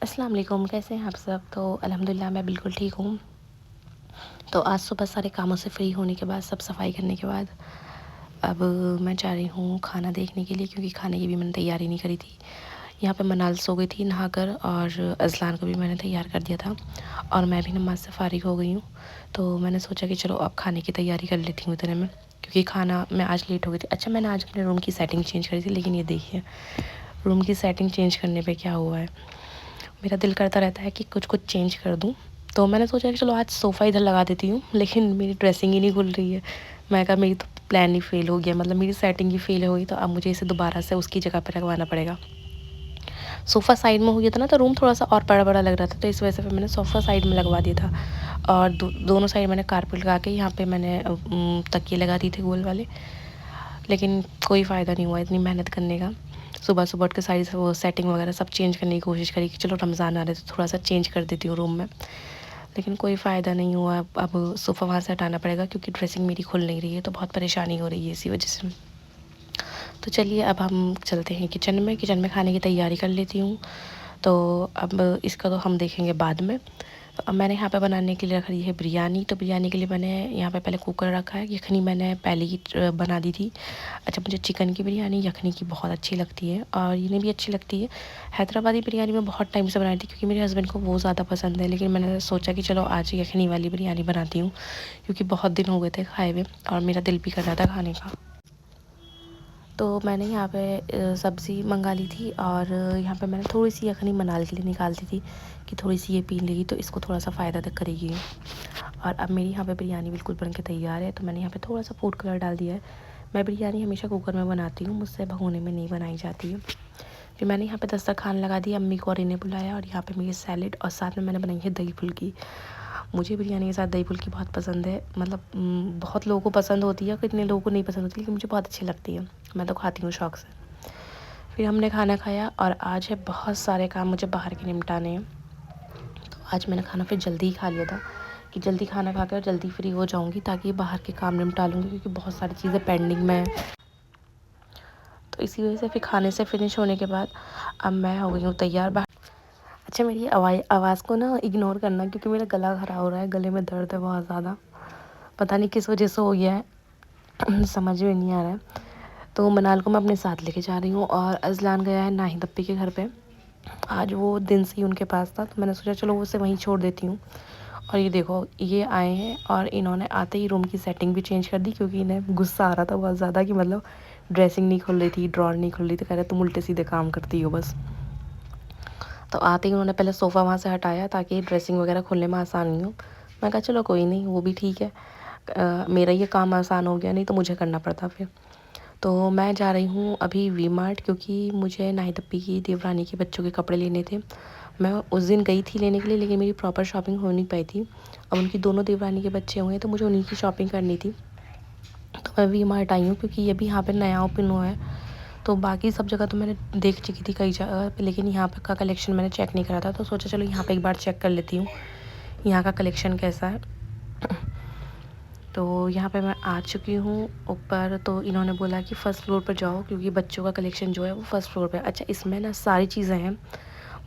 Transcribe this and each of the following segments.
अस्सलाम वालेकुम, कैसे हैं आप सब? तो अल्हम्दुलिल्लाह मैं बिल्कुल ठीक हूँ। तो आज सुबह सारे कामों से फ्री होने के बाद, सब सफाई करने के बाद अब मैं जा रही हूँ खाना देखने के लिए, क्योंकि खाने की भी मैंने तैयारी नहीं करी थी। यहाँ पे मनाल सो गई थी नहाकर, और अज़लान को भी मैंने तैयार कर दिया था, और मैं भी नमाज़ से फ़ारिग हो गई हूँ। तो मैंने सोचा कि चलो अब खाने की तैयारी कर लेती हूँ इतने में, क्योंकि खाना मैं आज लेट हो गई थी। अच्छा, मैंने आज अपने रूम की सेटिंग चेंज करी थी, लेकिन ये देखिए रूम की सेटिंग चेंज करने पे क्या हुआ है। मेरा दिल करता रहता है कि कुछ कुछ चेंज कर दूँ, तो मैंने सोचा कि चलो आज सोफ़ा इधर लगा देती हूँ, लेकिन मेरी ड्रेसिंग ही नहीं खुल रही है। मैं कहा मेरी तो प्लान ही फ़ेल हो गया, मतलब मेरी सेटिंग ही फ़ेल हो गई, तो अब मुझे इसे दोबारा से उसकी जगह पे लगवाना पड़ेगा। सोफ़ा साइड में हो गया था ना, तो रूम थोड़ा सा और बड़ा बड़ा लग रहा था, तो इस वजह से फिर मैंने सोफ़ा साइड में लगवा दिया था, और दोनों साइड मैंने कारपेट लगा के यहाँ पे मैंने तकिए लगा दिए थे गोल वाले। लेकिन कोई फ़ायदा नहीं हुआ इतनी मेहनत करने का। सुबह सुबह उठ के सारी वो सेटिंग वगैरह सब चेंज करने की कोशिश करी कि चलो रमज़ान आ रहे तो थोड़ा सा चेंज कर देती हूँ रूम में, लेकिन कोई फ़ायदा नहीं हुआ। अब सोफ़ा वहाँ से हटाना पड़ेगा, क्योंकि ड्रेसिंग मेरी खुल नहीं रही है, तो बहुत परेशानी हो रही है इसी वजह से। तो चलिए अब हम चलते हैं किचन में खाने की तैयारी कर लेती हूँ। तो अब इसका तो हम देखेंगे बाद में। तो अब मैंने यहाँ पे बनाने के लिए रख दी है बिरयानी। तो बिरयानी के लिए मैंने यहाँ पे पहले कुकर रखा है। यखनी मैंने पहले ही बना दी थी। अच्छा, मुझे चिकन की बिरयानी यखनी की बहुत अच्छी लगती है, और इन्हें भी अच्छी लगती है। हैदराबादी बिरयानी मैं बहुत टाइम से बनाई थी, क्योंकि मेरे हस्बैंड को वो ज़्यादा पसंद है, लेकिन मैंने सोचा कि चलो आज यखनी वाली बिरयानी बनाती हूँ, क्योंकि बहुत दिन हो गए थे खाए हुए, और मेरा दिल भी कर रहा था खाने का। तो मैंने यहाँ पे सब्ज़ी मंगा ली थी, और यहाँ पे मैंने थोड़ी सी यखनी मनाल के लिए निकाल दी थी कि थोड़ी सी ये पी लेगी तो इसको थोड़ा सा फ़ायदा तक करेगी। और अब मेरी यहाँ पे बिरयानी बिल्कुल बन के तैयार है। तो मैंने यहाँ पे थोड़ा सा फूड कलर डाल दिया है। मैं बिरयानी हमेशा कुकर में बनाती हूँ, मुझसे भगोने में नहीं बनाई जाती है। फिर मैंने यहाँ पे दस्तरखान लगा दिया, अम्मी को और इन्हें बुलाया, और यहाँ पे मेरी सैलेड, और साथ में मैंने बनाई है दही फुल्की। मुझे बिरयानी के साथ दही फुल्की बहुत पसंद है, मतलब बहुत लोगों को पसंद होती है, कितने लोगों को नहीं पसंद होती, लेकिन मुझे बहुत अच्छी लगती है। मैं तो खाती हूँ शौक़ से। फिर हमने खाना खाया, और आज है बहुत सारे काम मुझे बाहर के निपटाने हैं। तो आज मैंने खाना फिर जल्दी ही खा लिया था, कि जल्दी खाना खा कर जल्दी फ्री हो जाऊँगी, ताकि बाहर के काम निपटा लूँगी, क्योंकि बहुत सारी चीज़ें पेंडिंग में हैं। तो इसी वजह से फिर खाने से फिनिश होने के बाद अब मैं हो गई हूँ तैयार बाहर। अच्छा, मेरी आवाज़ को ना इग्नोर करना, क्योंकि मेरा गला ख़राब हो रहा है, गले में दर्द है बहुत ज़्यादा, पता नहीं किस वजह से हो गया है। समझ में नहीं आ रहा है। तो मनाल को मैं अपने साथ लेके जा रही हूँ, और अज़लान गया है नाहिद अप्पी के घर पे। आज वो दिन से ही उनके पास था, तो मैंने सोचा चलो उसे वहीं छोड़ देती हूँ। और ये देखो ये आए हैं, और इन्होंने आते ही रूम की सेटिंग भी चेंज कर दी, क्योंकि इन्हें गुस्सा आ रहा था बहुत ज़्यादा कि मतलब ड्रेसिंग नहीं खुल रही थी, ड्रॉर नहीं खुल रही थी, कह रहे तुम उल्टे सीधे काम करती हो बस। तो आते ही उन्होंने पहले सोफ़ा वहाँ से हटाया, ताकि ड्रेसिंग वगैरह खुलने में आसानी हो। मैं कहा चलो कोई नहीं, वो भी ठीक है। मेरा ये काम आसान हो गया, नहीं तो मुझे करना पड़ता फिर। तो मैं जा रही हूँ अभी वी मार्ट, क्योंकि मुझे नाहिद अप्पी की, देवरानी के बच्चों के कपड़े लेने थे। मैं उस दिन गई थी लेने के लिए, लेकिन मेरी प्रॉपर शॉपिंग हो नहीं पाई थी। अब उनकी दोनों देवरानी के बच्चे हुए हैं, तो मुझे उन्हीं की शॉपिंग करनी थी। तो मैं वी मार्ट आई हूँ, क्योंकि ये भी यहाँ पे नया ओपन हुआ है। तो बाकी सब जगह तो मैंने देख चुकी थी कई जगह पे, लेकिन यहाँ पे का कलेक्शन मैंने चेक नहीं करा था, तो सोचा चलो यहाँ पे एक बार चेक कर लेती हूँ यहाँ का कलेक्शन कैसा है। तो यहाँ पे मैं आ चुकी हूँ ऊपर। तो इन्होंने बोला कि फ़र्स्ट फ्लोर पर जाओ, क्योंकि बच्चों का कलेक्शन जो है वो फ़र्स्ट फ्लोर पे है। अच्छा, इसमें ना सारी चीज़ें हैं।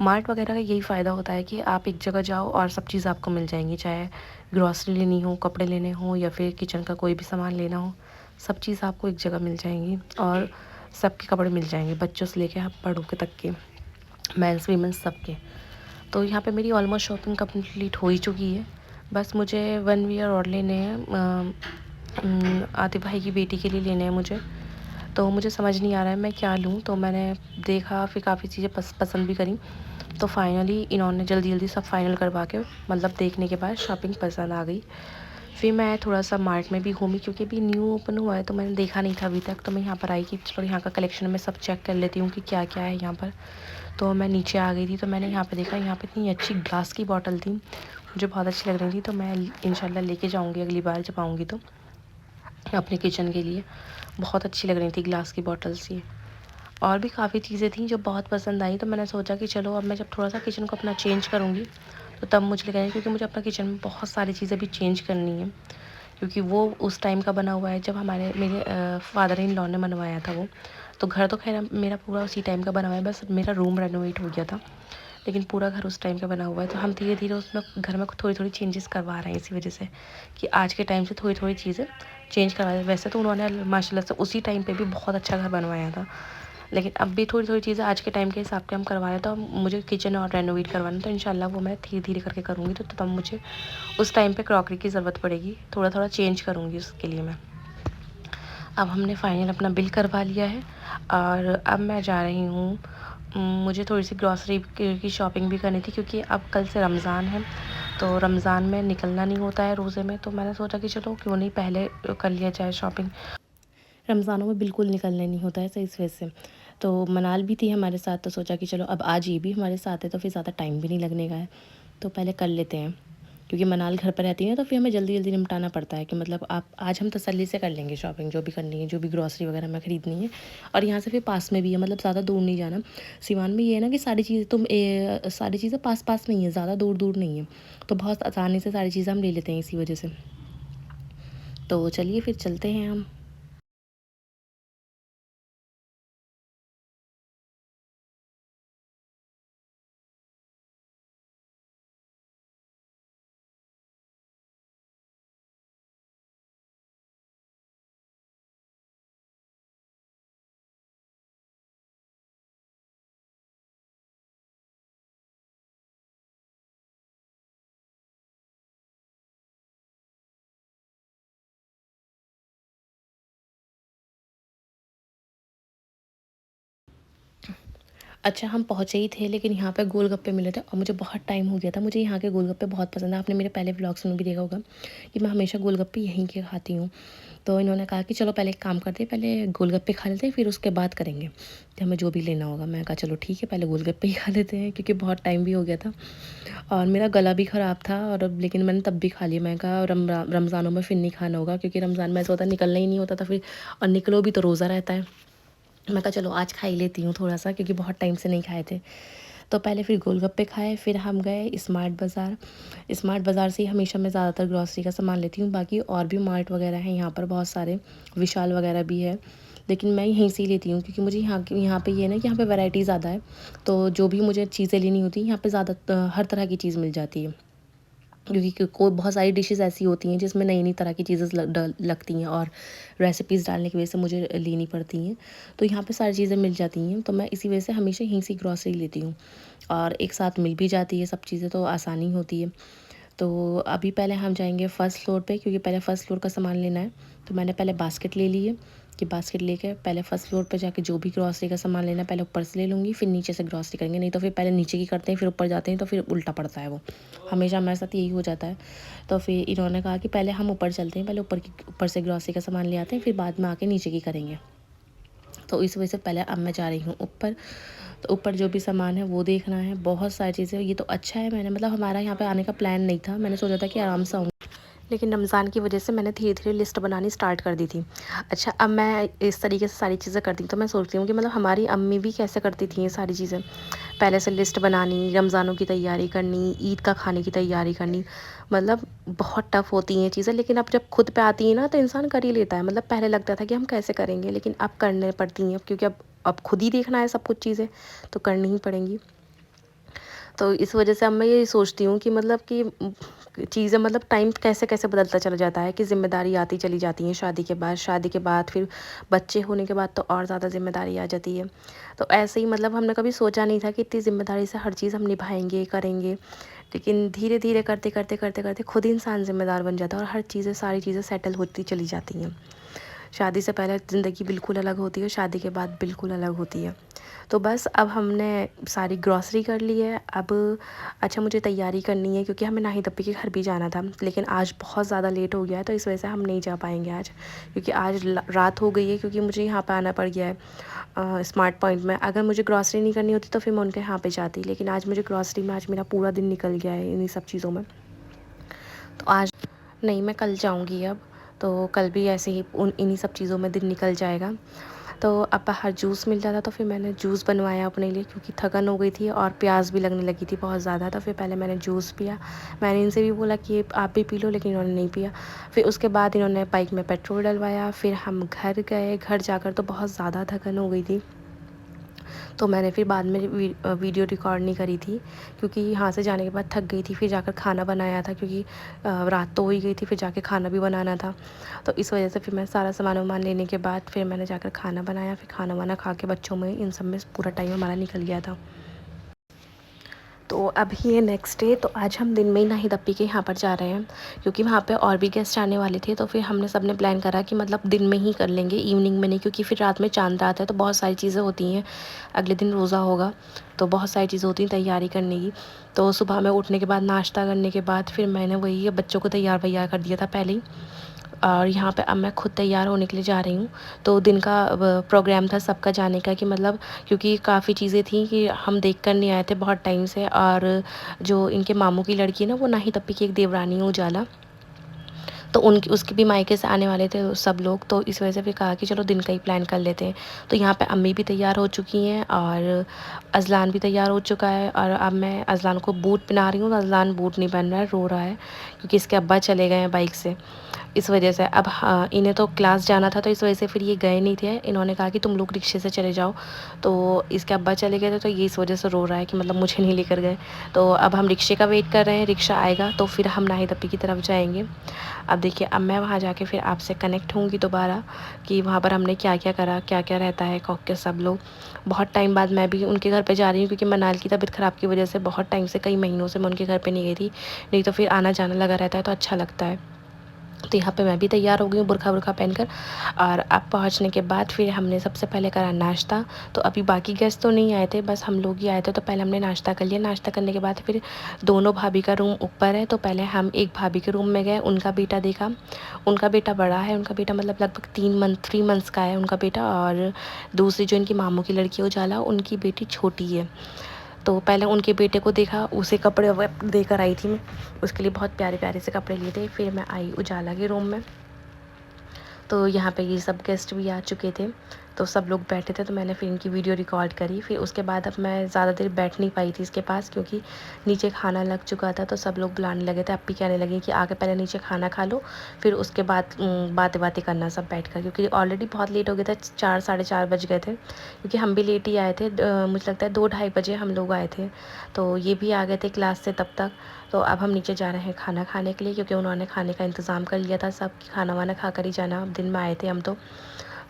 मार्ट वगैरह का यही फ़ायदा होता है कि आप एक जगह जाओ और सब चीज़ आपको मिल जाएंगी, चाहे ग्रॉसरी लेनी हो, कपड़े लेने हो, या फिर किचन का कोई भी सामान लेना हो, सब चीज़ आपको एक जगह मिल जाएंगी, और सबके कपड़े मिल जाएंगे, बच्चों से लेके आप बड़ों के तक के, मेंस वीमेंस सबके। तो यहाँ पे मेरी ऑलमोस्ट शॉपिंग कंप्लीट हो ही चुकी है। बस मुझे वन वियर और लेने हैं, आतिफ़ भाई की बेटी के लिए लेने हैं मुझे। तो मुझे समझ नहीं आ रहा है मैं क्या लूँ। तो मैंने देखा, फिर काफ़ी चीज़ें पसंद भी करी। तो फाइनली इन्होंने जल्दी जल्दी सब फाइनल करवा के, मतलब देखने के बाद शॉपिंग पसंद आ गई। फिर मैं थोड़ा सा मार्ट में भी घूमी, क्योंकि अभी न्यू ओपन हुआ है, तो मैंने देखा नहीं था अभी तक। तो मैं यहाँ पर आई कि चलो यहाँ का कलेक्शन मैं सब चेक कर लेती हूँ कि क्या क्या है यहाँ पर। तो मैं नीचे आ गई थी, तो मैंने यहाँ पे देखा, यहाँ पे इतनी अच्छी ग्लास की बॉटल थी, मुझे बहुत अच्छी लग रही थी। तो मैं इंशाल्लाह लेके जाऊँगी अगली बार जब आऊँगी तो, अपने किचन के लिए। बहुत अच्छी लग रही थी ग्लास की बॉटल्स ये। और भी काफ़ी चीज़ें थी जो बहुत पसंद आई। तो मैंने सोचा कि चलो अब मैं जब थोड़ा सा किचन को अपना चेंज करूँगी, तो तब मुझे लगेगा, क्योंकि मुझे अपना किचन में बहुत सारी चीज़ें भी चेंज करनी है, क्योंकि वो उस टाइम का बना हुआ है जब मेरे फादर इन लॉ ने बनवाया था वो। तो घर तो खैर मेरा पूरा उसी टाइम का बना हुआ है, बस मेरा रूम रेनोवेट हो गया था। लेकिन पूरा घर उस टाइम का बना हुआ है। तो हम धीरे धीरे उसमें घर में थोड़ी थोड़ी चेंजेस करवा रहे हैं इसी वजह से कि आज के टाइम से थोड़ी थोड़ी चीज़ें चेंज करवा रहे हैं। वैसे तो उन्होंने माशाल्लाह से उसी टाइम पे भी बहुत अच्छा घर बनवाया था, लेकिन अब भी थोड़ी थोड़ी चीज़ें आज के टाइम के हिसाब के हम करवा रहे हैं। तो मुझे किचन और रेनोवेट करवाना, तो इंशाल्लाह वो मैं धीरे धीरे करके करूँगी। तो तब मुझे उस टाइम पे क्रॉकरी की ज़रूरत पड़ेगी, थोड़ा थोड़ा चेंज करूँगी उसके लिए मैं। अब हमने फाइनल अपना बिल करवा लिया है और अब मैं जा रही हूँ। मुझे थोड़ी सी ग्रॉसरी की शॉपिंग भी करनी थी, क्योंकि अब कल से रमज़ान है। तो रमज़ान में निकलना नहीं होता है रोज़े में, तो मैंने सोचा कि चलो क्यों नहीं पहले कर लिया जाए शॉपिंग। रमज़ानों में बिल्कुल निकलने नहीं होता है, सही इस वजह से। तो मनाल भी थी हमारे साथ, तो सोचा कि चलो अब आज ये भी हमारे साथ है तो फिर ज़्यादा टाइम भी नहीं लगने का है, तो पहले कर लेते हैं। क्योंकि मनाल घर पर रहती है तो फिर हमें जल्दी जल्दी निपटाना पड़ता है कि मतलब आप आज हम तसल्ली से कर लेंगे शॉपिंग, जो भी करनी है, जो भी ग्रॉसरी वगैरह हमें ख़रीदनी है। और यहाँ से फिर पास में भी है, मतलब ज़्यादा दूर नहीं जाना। सिवान में ये है ना कि सारी चीज़ें सारी चीज़ें पास पास नहीं है, ज़्यादा दूर दूर नहीं है, तो बहुत आसानी से सारी चीज़ें हम ले लेते हैं इसी वजह से। तो चलिए फिर चलते हैं हम। अच्छा, हम पहुँचे ही थे, लेकिन यहाँ पे गोलगप्पे मिले थे और मुझे बहुत टाइम हो गया था। मुझे यहाँ के गोलगप्पे बहुत पसंद है। आपने मेरे पहले व्लॉग्स में भी देखा होगा कि मैं हमेशा गोलगप्पे यहीं के खाती हूँ। तो इन्होंने कहा कि चलो पहले एक काम करते हैं, पहले गोलगप्पे खा लेते हैं, फिर उसके बाद करेंगे कि हमें जो भी लेना होगा। मैं कहा चलो ठीक है, पहले गोलगप्पे ही खा लेते हैं, क्योंकि बहुत टाइम भी हो गया था और मेरा गला भी ख़राब था। और लेकिन मैंने तब भी खा लिया। मैं कहा रमज़ानों में फिर नहीं खाना होगा, क्योंकि रमज़ान में ऐसा होता है निकलना ही नहीं होता था फिर, और निकलो भी तो रोज़ा रहता है। मैं कहा चलो आज खा ही लेती हूँ थोड़ा सा, क्योंकि बहुत टाइम से नहीं खाए थे। तो पहले फिर गोलगप्पे खाए, फिर हम गए स्मार्ट बाज़ार। स्मार्ट बाज़ार से ही हमेशा मैं ज़्यादातर ग्रॉसरी का सामान लेती हूँ। बाकी और भी मार्ट वगैरह हैं यहाँ पर बहुत सारे, विशाल वगैरह भी है, लेकिन मैं यहीं से ही लेती हूँ, क्योंकि मुझे यहाँ पे ये है ना कि यहाँ पे वैरायटी ज़्यादा है। तो जो भी मुझे चीज़ें लेनी होती हैं यहाँ पे ज़्यादा हर तरह की चीज़ मिल जाती है, क्योंकि कोई बहुत सारी डिशेज़ ऐसी होती हैं जिसमें नई नई तरह की चीज़ें लगती हैं और रेसिपीज़ डालने की वजह से मुझे लेनी पड़ती हैं। तो यहाँ पे सारी चीज़ें मिल जाती हैं, तो मैं इसी वजह से हमेशा यहीं से ग्रॉसरी लेती हूँ और एक साथ मिल भी जाती है सब चीज़ें, तो आसानी होती है। तो अभी पहले हम जाएंगे फ़र्स्ट फ्लोर पे, क्योंकि पहले फ़र्स्ट फ्लोर का सामान लेना है। तो मैंने पहले बास्केट ले ली है कि बास्केट लेके पहले फ़र्स्ट फ्लोर पे जाके जो भी ग्रॉसरी का सामान लेना है पहले ऊपर से ले लूँगी, फिर नीचे से ग्रॉसरी करेंगे। नहीं तो फिर पहले नीचे की करते हैं फिर ऊपर जाते हैं, तो फिर उल्टा पड़ता है वो, हमेशा हमारे साथ यही हो जाता है। तो फिर इन्होंने कहा कि पहले हम ऊपर चलते हैं, पहले ऊपर से ग्रॉसरी का सामान ले आते हैं, फिर बाद में आके नीचे की करेंगे। तो इस वजह से पहले अब मैं जा रही हूँ ऊपर। तो ऊपर जो भी सामान है वो देखना है, बहुत सारी चीज़ें। ये तो अच्छा है, मैंने मतलब हमारा यहाँ पे आने का प्लान नहीं था, मैंने सोचा था कि आराम से आऊँगी, लेकिन रमज़ान की वजह से मैंने धीरे धीरे लिस्ट बनानी स्टार्ट कर दी थी। अच्छा, अब मैं इस तरीके से सारी चीज़ें करती हूँ, तो मैं सोचती हूँ कि मतलब हमारी अम्मी भी कैसे करती थी ये सारी चीज़ें। पहले से लिस्ट बनानी, रमज़ानों की तैयारी करनी, ईद का खाने की तैयारी करनी, मतलब बहुत टफ़ होती हैं चीज़ें। लेकिन अब जब खुद पे आती है ना तो इंसान कर ही लेता है। मतलब पहले लगता था कि हम कैसे करेंगे, लेकिन अब करने पड़ती हैं, क्योंकि अब खुद ही देखना है सब कुछ चीज़ें, तो करनी ही पड़ेंगी। तो इस वजह से अब मैं यही सोचती हूँ कि मतलब कि चीज़ें, मतलब टाइम कैसे कैसे बदलता चला जाता है, कि ज़िम्मेदारी आती चली जाती है शादी के बाद फिर बच्चे होने के बाद तो और ज़्यादा ज़िम्मेदारी आ जाती है। तो ऐसे ही मतलब हमने कभी सोचा नहीं था कि इतनी ज़िम्मेदारी से हर चीज़ हम निभाएंगे करेंगे, लेकिन धीरे धीरे करते करते करते करते खुद ही इंसान ज़िम्मेदार बन जाता है और हर चीज़ें सारी चीज़ें सेटल होती चली जाती हैं। शादी से पहले ज़िंदगी बिल्कुल अलग होती है, शादी के बाद बिल्कुल अलग होती है। तो बस अब हमने सारी ग्रॉसरी कर ली है। अब अच्छा, मुझे तैयारी करनी है, क्योंकि हमें नाहिद अप्पी के घर भी जाना था, लेकिन आज बहुत ज़्यादा लेट हो गया है, तो इस वजह से हम नहीं जा पाएंगे आज, क्योंकि आज रात हो गई है, क्योंकि मुझे यहाँ पर आना पड़ गया है स्मार्ट पॉइंट में। अगर मुझे ग्रॉसरी नहीं करनी होती तो फिर मैं उनके यहाँ पे जाती, लेकिन आज मुझे ग्रॉसरी में आज मेरा पूरा दिन निकल गया है इन्हीं सब चीज़ों में। तो आज नहीं, मैं कल जाऊँगी अब। तो कल भी ऐसे ही उन इन्हीं सब चीज़ों में दिन निकल जाएगा। तो अब बाहर जूस मिल रहा था, तो फिर मैंने जूस बनवाया अपने लिए, क्योंकि थकन हो गई थी और प्यास भी लगने लगी थी बहुत ज़्यादा। तो फिर पहले मैंने जूस पिया। मैंने इनसे भी बोला कि आप भी पी लो, लेकिन इन्होंने नहीं पिया। फिर उसके बाद इन्होंने बाइक में पेट्रोल डलवाया, फिर हम घर गए। घर जाकर तो बहुत ज़्यादा थकन हो गई थी, तो मैंने फिर बाद में वीडियो रिकॉर्ड नहीं करी थी, क्योंकि यहाँ से जाने के बाद थक गई थी। फिर जाकर खाना बनाया था, क्योंकि रात तो हो ही गई थी, फिर जाके खाना भी बनाना था। तो इस वजह से फिर मैं सारा सामान वामान लेने के बाद फिर मैंने जाकर खाना बनाया। फिर खाना वाना खा के बच्चों में इन सब में पूरा टाइम हमारा निकल गया था। तो अभी ये नेक्स्ट डे, तो आज हम दिन में ही नाहिद अप्पी के यहाँ पर जा रहे हैं, क्योंकि वहाँ पे और भी गेस्ट आने वाले थे। तो फिर हमने सब ने प्लान करा कि मतलब दिन में ही कर लेंगे, इवनिंग में नहीं, क्योंकि फिर रात में चांद रात है तो बहुत सारी चीज़ें होती हैं। अगले दिन रोज़ा होगा तो बहुत सारी चीज़ें होती हैं तैयारी करने की। तो सुबह में उठने के बाद नाश्ता करने के बाद फिर मैंने वही बच्चों को तैयार वैयार कर दिया था पहले ही। और यहाँ पे अब मैं खुद तैयार होने के लिए जा रही हूँ। तो दिन का प्रोग्राम था सबका जाने का, कि मतलब क्योंकि काफ़ी चीज़ें थी कि हम देख कर नहीं आए थे बहुत टाइम से। और जो इनके मामू की लड़की है ना, वो नाहिद अप्पी की एक देवरानी है उजाला, तो उनकी उसके भी मायके से आने वाले थे सब लोग। तो इस वजह से फिर कहा कि चलो दिन का ही प्लान कर लेते हैं। तो यहाँ पे अम्मी भी तैयार हो चुकी हैं और अज़लान भी तैयार हो चुका है। और अब मैं अज़लान को बूट पहना रही हूँ, तो अज़लान बूट नहीं पहन रहा है, रो रहा है, क्योंकि इसके अब्बा चले गए हैं बाइक से। इस वजह से अब हाँ, इन्हें तो क्लास जाना था, तो इस वजह से फिर ये गए नहीं थे। इन्होंने कहा कि तुम लोग रिक्शे से चले जाओ। तो इसके अब्बा चले गए थे, तो ये इस वजह से रो रहा है कि मतलब मुझे नहीं लेकर गए। तो अब हम रिक्शे का वेट कर रहे हैं, रिक्शा आएगा तो फिर हम नाहिद अप्पी की तरफ जाएंगे। अब देखिए, अब मैं वहाँ जाके फिर आपसे कनेक्ट होंगी दोबारा, कि वहाँ पर हमने क्या क्या करा, क्या क्या रहता है के सब लोग। बहुत टाइम बाद मैं भी उनके घर पे जा रही हूँ, क्योंकि मनाल की तबीयत ख़राब की वजह से बहुत टाइम से, कई महीनों से मैं उनके घर पे नहीं गई थी। नहीं तो फिर आना जाना लगा रहता है तो अच्छा लगता है। तो यहाँ पे मैं भी तैयार हो गई हूँ बुर्खा बुर्खा पहनकर। और अब पहुँचने के बाद फिर हमने सबसे पहले करा नाश्ता। तो अभी बाकी गेस्ट तो नहीं आए थे, बस हम लोग ही आए थे। तो पहले हमने नाश्ता कर लिया। नाश्ता करने के बाद फिर दोनों भाभी का रूम ऊपर है, तो पहले हम एक भाभी के रूम में गए, उनका बेटा देखा। उनका बेटा बड़ा है, उनका बेटा मतलब लगभग 3 मंथ्स का है उनका बेटा। और दूसरी जो इनकी मामू की लड़की है उजाला, उनकी बेटी छोटी है। तो पहले उनके बेटे को देखा, उसे कपड़े देकर आई थी मैं, उसके लिए बहुत प्यारे प्यारे से कपड़े लिए थे। फिर मैं आई उजाला के रूम में। तो यहाँ पे ये सब गेस्ट भी आ चुके थे, तो सब लोग बैठे थे, तो मैंने फिर इनकी वीडियो रिकॉर्ड करी। फिर उसके बाद अब मैं ज़्यादा देर बैठ नहीं पाई थी इसके पास, क्योंकि नीचे खाना लग चुका था। तो सब लोग बुलाने लगे थे, अप्पी कहने लगे कि आके पहले नीचे खाना खा लो, फिर उसके बाद बातें बातें करना सब बैठ कर, क्योंकि ऑलरेडी बहुत लेट हो गया था, 4 साढ़े 4 बज गए थे, क्योंकि हम भी लेट ही आए थे। मुझे लगता है 2 ढाई बजे हम लोग आए थे, तो ये भी आ गए थे क्लास से तब तक। तो अब हम नीचे जा रहे हैं खाना खाने के लिए, क्योंकि उन्होंने खाने का इंतज़ाम कर लिया था सब, खाना वाना खा कर ही जाना, अब दिन में आए थे हम तो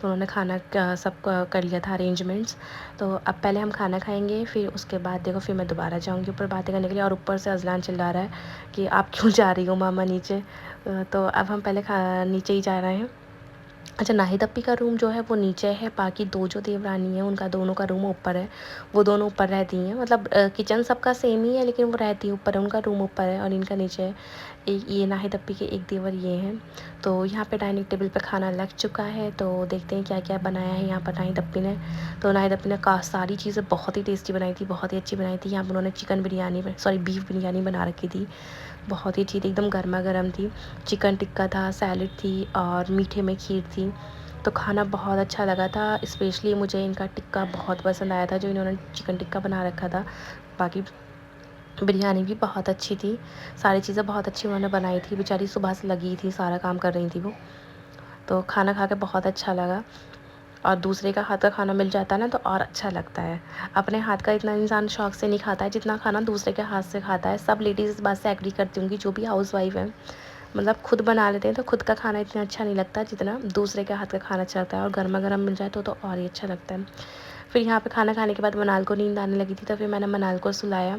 उन्होंने खाना का सब कर लिया था अरेंजमेंट्स। तो अब पहले हम खाना खाएंगे, फिर उसके बाद देखो फिर मैं दोबारा जाऊंगी ऊपर बातें करने के लिए। और ऊपर से अज़लान चिल्ला रहा है कि आप क्यों जा रही हो मामा नीचे। तो अब हम पहले नीचे ही जा रहे हैं। अच्छा, नाहिद अप्पी का रूम जो है वो नीचे है, बाकी 2 जो देवरानी है उनका दोनों का रूम ऊपर है। वो दोनों ऊपर रहती हैं, मतलब किचन सबका सेम ही है, लेकिन वो रहती है ऊपर है, उनका रूम ऊपर है और इनका नीचे है। एक ये नाहिद अप्पी के एक देवर ये हैं। तो यहाँ पे डाइनिंग टेबल पे खाना लग चुका है, तो देखते हैं क्या क्या बनाया है यहाँ पर नाहिद अप्पी ने। तो नाहिद अप्पी ने सारी चीज़ें बहुत ही टेस्टी बनाई थी, बहुत ही अच्छी बनाई थी। यहाँ पर उन्होंने chicken biryani, sorry beef biryani बना रखी थी, बहुत ही अच्छी थी, एकदम गर्मा गर्म थी। चिकन टिक्का था, सैलड थी और मीठे में खीर थी। तो खाना बहुत अच्छा लगा था, स्पेशली मुझे इनका टिक्का बहुत पसंद आया था, जो इन्होंने चिकन टिक्का बना रखा था। बाकी बिरयानी भी बहुत अच्छी थी, सारी चीज़ें बहुत अच्छी उन्होंने बनाई थी। बेचारी सुबह से लगी थी, सारा काम कर रही थी वो। तो खाना खा के बहुत अच्छा लगा। और दूसरे का हाथ का खाना मिल जाता है ना, तो और अच्छा लगता है। अपने हाथ का इतना इंसान शौक़ से नहीं खाता है जितना खाना दूसरे के हाथ से खाता है। सब लेडीज़ इस बात से एग्री करती होंगी, जो भी हाउस वाइफ है, मतलब खुद बना लेते हैं तो खुद का खाना इतना अच्छा नहीं लगता जितना दूसरे के हाथ का खाना अच्छा लगता है। और गर्मा गर्म मिल जाए तो और ही अच्छा लगता है। फिर यहाँ पे खाना खाने के बाद मनाल को नींद आने लगी थी, तो फिर मैंने मनाल को सुलाया।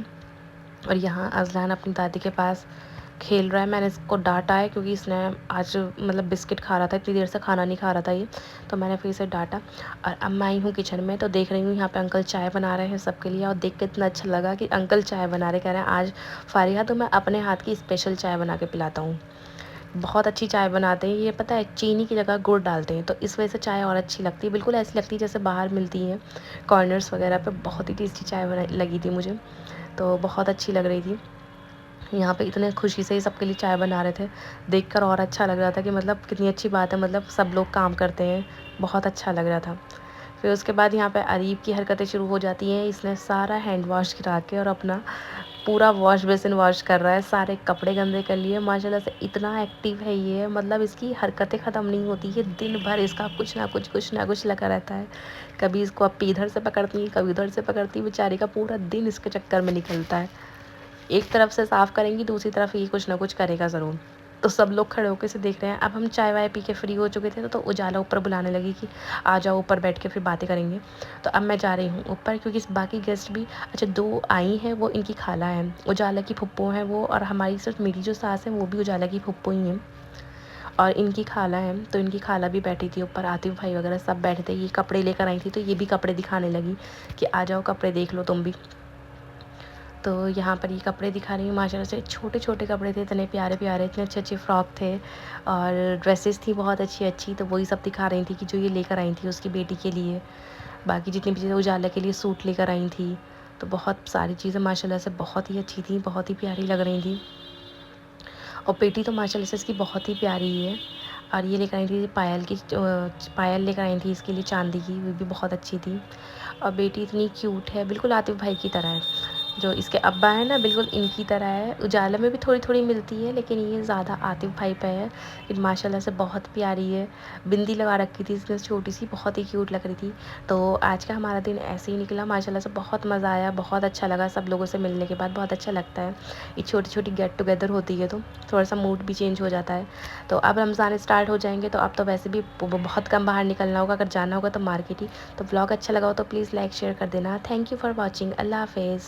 और यहाँ अज़लान अपनी दादी के पास खेल रहा है। मैंने इसको डांटा है, क्योंकि इसने आज मतलब बिस्किट खा रहा था, इतनी देर से खाना नहीं खा रहा था ये, तो मैंने फिर इसे डांटा। और अब मैं आई हूँ किचन में, तो देख रही हूँ यहाँ पे अंकल चाय बना रहे हैं सबके लिए। और देख के इतना अच्छा लगा कि अंकल चाय बना रहे, कह रहे हैं आज फारिहा तो मैं अपने हाथ की स्पेशल चाय बना के पिलाता हूँ। बहुत अच्छी चाय बनाते हैं ये, पता है, चीनी की जगह गुड़ डालते हैं, तो इस वजह से चाय और अच्छी लगती है। बिल्कुल ऐसी लगती है जैसे बाहर मिलती है कॉर्नर्स वगैरह पे। बहुत ही टेस्टी चाय बना लगी थी मुझे, तो बहुत अच्छी लग रही थी। यहाँ पे इतने खुशी से ही सबके लिए चाय बना रहे थे, देखकर और अच्छा लग रहा था कि मतलब कितनी अच्छी बात है, मतलब सब लोग काम करते हैं, बहुत अच्छा लग रहा था। फिर उसके बाद यहाँ पे अरीब की हरकतें शुरू हो जाती हैं। इसने सारा हैंड वॉश गिरा के और अपना पूरा वॉश बेसिन वॉश कर रहा है, सारे कपड़े गंदे कर लिए। माशाल्लाह से इतना एक्टिव है ये, मतलब इसकी हरकतें ख़त्म नहीं होती है। दिन भर इसका कुछ ना कुछ लगा रहता है। कभी इसको अप्पी इधर से पकड़ती है, कभी उधर से पकड़ती है। बेचारी का पूरा दिन इसके चक्कर में निकलता है। एक तरफ से साफ़ करेंगी, दूसरी तरफ ये कुछ ना कुछ करेगा ज़रूर। तो सब लोग खड़े होकर इसे देख रहे हैं। अब हम चाय वाय पी के फ्री हो चुके थे, तो उजाला ऊपर बुलाने लगी कि आ जाओ ऊपर बैठ के फिर बातें करेंगे। तो अब मैं जा रही हूँ ऊपर, क्योंकि बाकी गेस्ट भी, अच्छा 2 आई हैं, वो इनकी खाला हैं, उजाला की फुप्पो हैं वो, और हमारी सिर्फ मेरी जो सास है वो भी उजाला की फुप्पो ही हैं, और इनकी खाला हैं। तो इनकी खाला भी बैठी थी ऊपर, आतिफ भाई वगैरह सब बैठे थे। ये कपड़े लेकर आई थी, तो ये भी कपड़े दिखाने लगी कि आ जाओ कपड़े देख लो तुम भी। तो यहाँ पर ये कपड़े दिखा रही हूँ। माशाल्लाह से छोटे छोटे कपड़े थे, इतने प्यारे प्यारे, इतने अच्छे अच्छे फ़्रॉक थे, और ड्रेसेस थी बहुत अच्छी अच्छी। तो वही सब दिखा रही थी कि जो ये लेकर आई थी उसकी बेटी के लिए। बाकी जितनी भी चीज़ें, उजाला के लिए सूट लेकर आई थी। तो बहुत सारी चीज़ें माशाल्लाह से बहुत ही अच्छी थी, बहुत ही प्यारी लग रही थी। और बेटी तो माशाल्लाह से इसकी बहुत ही प्यारी है। और ये लेकर आई थी पायल की, पायल लेकर आई थी इसके लिए चांदी की, वो भी बहुत अच्छी थी। और बेटी इतनी क्यूट है, बिल्कुल आतिफ भाई की तरह है। जो इसके अब्बा है ना, बिल्कुल इनकी तरह है। उजाला में भी थोड़ी थोड़ी मिलती है, लेकिन ये ज़्यादा आतिफ भाई पे है। लेकिन माशाल्लाह से बहुत प्यारी है। बिंदी लगा रखी थी इसने छोटी सी, बहुत ही क्यूट लग रही थी। तो आज का हमारा दिन ऐसे ही निकला। माशाल्लाह से बहुत मज़ा आया, बहुत अच्छा लगा। सब लोगों से मिलने के बाद बहुत अच्छा लगता है। ये छोटी छोटी गेट टुगेदर होती है, तो थोड़ा सा मूड भी चेंज हो जाता है। तो अब रमज़ान स्टार्ट हो जाएंगे, तो अब तो वैसे भी बहुत कम बाहर निकलना होगा। अगर जाना होगा तो मार्केट ही। तो व्लॉग अच्छा लगा हो तो प्लीज़ लाइक शेयर कर देना। Thank you for watching. अल्लाह हाफ़िज़।